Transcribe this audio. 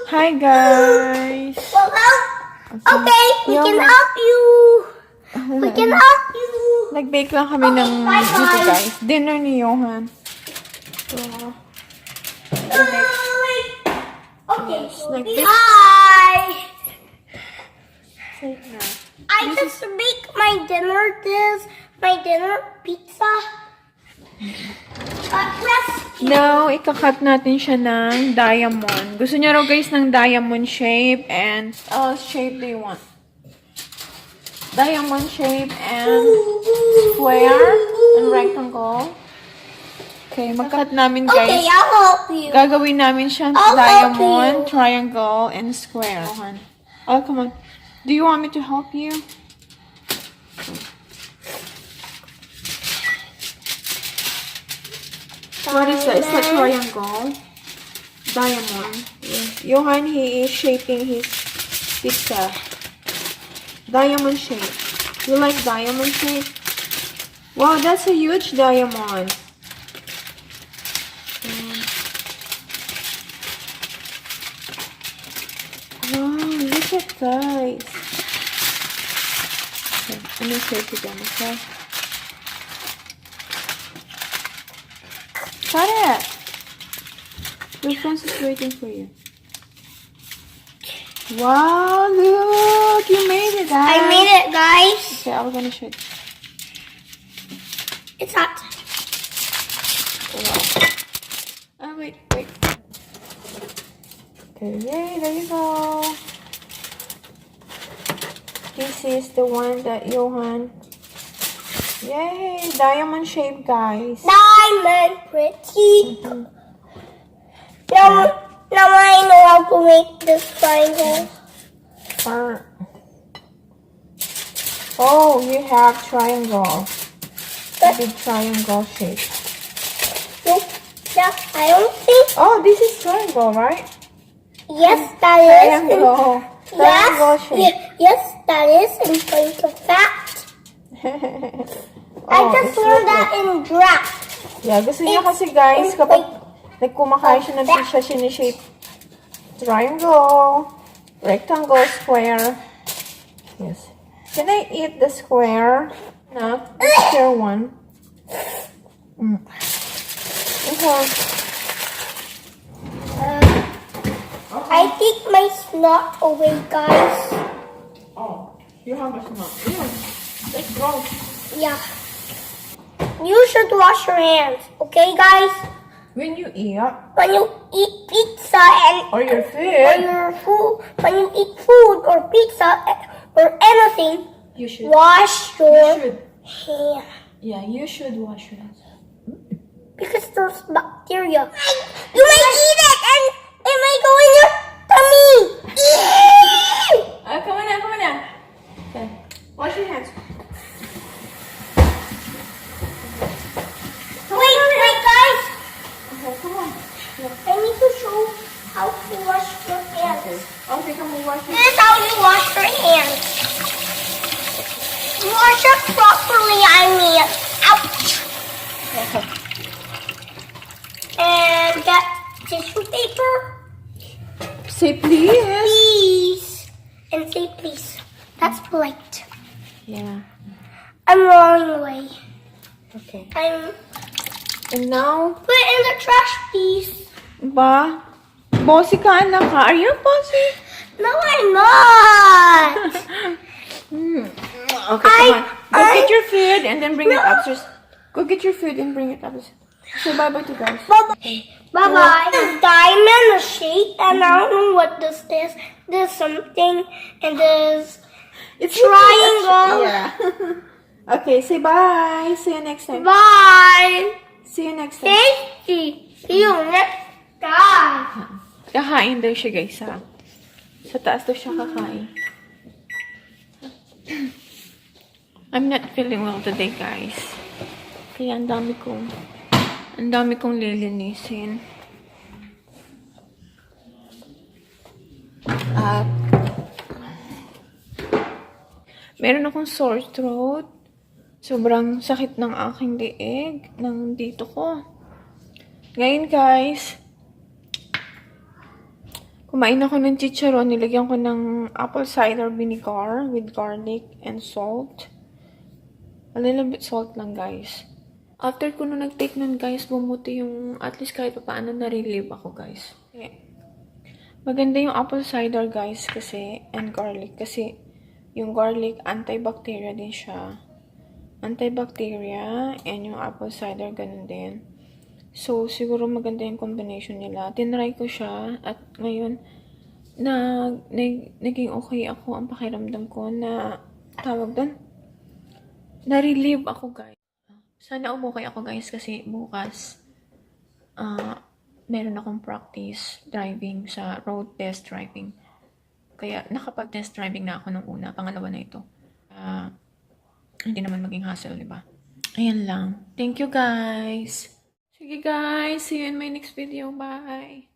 Hi guys! Okay, we can help you. We can help you. Nag-bake lang kami ng dito guys. Dinner ni Johan. So, Okay, nag-bake. hi. Say na. I just make my dinner. My dinner pizza. Now, ikakat natin siya ng diamond. Gusto niya raw guys ng diamond shape and shape do you want? Diamond shape and square and rectangle. Okay, magkakat namin guys. Okay, I'll help you. Gagawin namin siyang diamond, triangle, and square. Oh, come on. Do you want me to help you? What is that? Is that triangle? Diamond. Yes. Johan, he is shaping his pizza. Diamond shape. You like diamond shape? Wow, that's a huge diamond. Wow, look at guys. Okay, let me shape it again, okay? Cut it! Your friends is waiting for you. Wow, look! You made it, guys! I made it, guys. Okay, I'm gonna show it. It's hot. Wow. Oh, wait. Okay, yay, there you go. This is the one that Johan... Yay! Diamond shape, guys. Diamond pretty. Now I know how to make this triangle. Oh, you have triangle. A big triangle shape. Nope. Yeah, I don't think. Oh, this is triangle, right? Yes, that is. Triangle. Triangle shape. Yes, that is in point of fact. I just learned that in draft. Yeah, gusto niya kasi guys, kapag nagkumakain siya ng pizza, sinishape triangle, rectangle, square. Yes. Can I eat the square? No, the square one. Okay. I take my snot away, guys. Oh, you have a snot. Yeah, that's gross. Yeah. You should wash your hands, okay, guys? When you eat, When you eat pizza and or your food, when you eat food or pizza or anything, you should wash your hands Yeah, you should wash your hands. because there's bacteria. You may eat it and it may go in your tummy. Come on now. Okay, wash your hands. Wait, guys. Okay, come on. I need to show how to wash your hands. Okay, come on, wash your This is how you wash your hands. Wash it properly, I mean. Ouch. Okay. And get tissue paper. Say please. Please. And say please. That's polite. Yeah. I'm rolling away. Okay. And now, put it in the trash, please. ba? Bossy ka na ka. Are you bossy? No, I'm not. Okay, come on. Go get your food and then bring it upstairs. Go get your food and bring it upstairs. Say bye-bye to guys. Bye-bye. Bye-bye. This diamond, a shape, and I don't know what this is. There's something, and there's It's triangle. Yeah. Okay, say bye. See you next time. Bye. See you next time. See you next time. Kakain daw siya guys ha. Sa taas daw siya kakain. I'm not feeling well today guys. Kaya ang dami kong lilinisin. At meron akong sore throat. Sobrang sakit ng aking liig, ng dito ko. Ngayon guys, Kumain ako ng chicharon. Nilagyan ko ng apple cider vinegar with garlic and salt. A little bit salt lang, guys. After ko nung nag-take nun, guys, bumuti yung, at least kahit pa paano na-relieve ako, guys. Maganda yung apple cider, guys, kasi, and garlic. Kasi, yung garlic, antibacteria din siya. Antibacteria, and yung apple cider, ganun din. So, siguro maganda yung combination nila. Tinry ko siya, at ngayon, naging okay ako ang pakiramdam ko na, tawag doon, na-relieve ako, guys. Sana umukay ako, guys, kasi bukas, meron akong practice driving sa road test driving. Kaya, nakapag-test driving na ako nung una. Pangalawa na ito. Hindi naman maging hassle, diba? Ayan lang. Thank you, guys. Sige, guys. See you in my next video. Bye.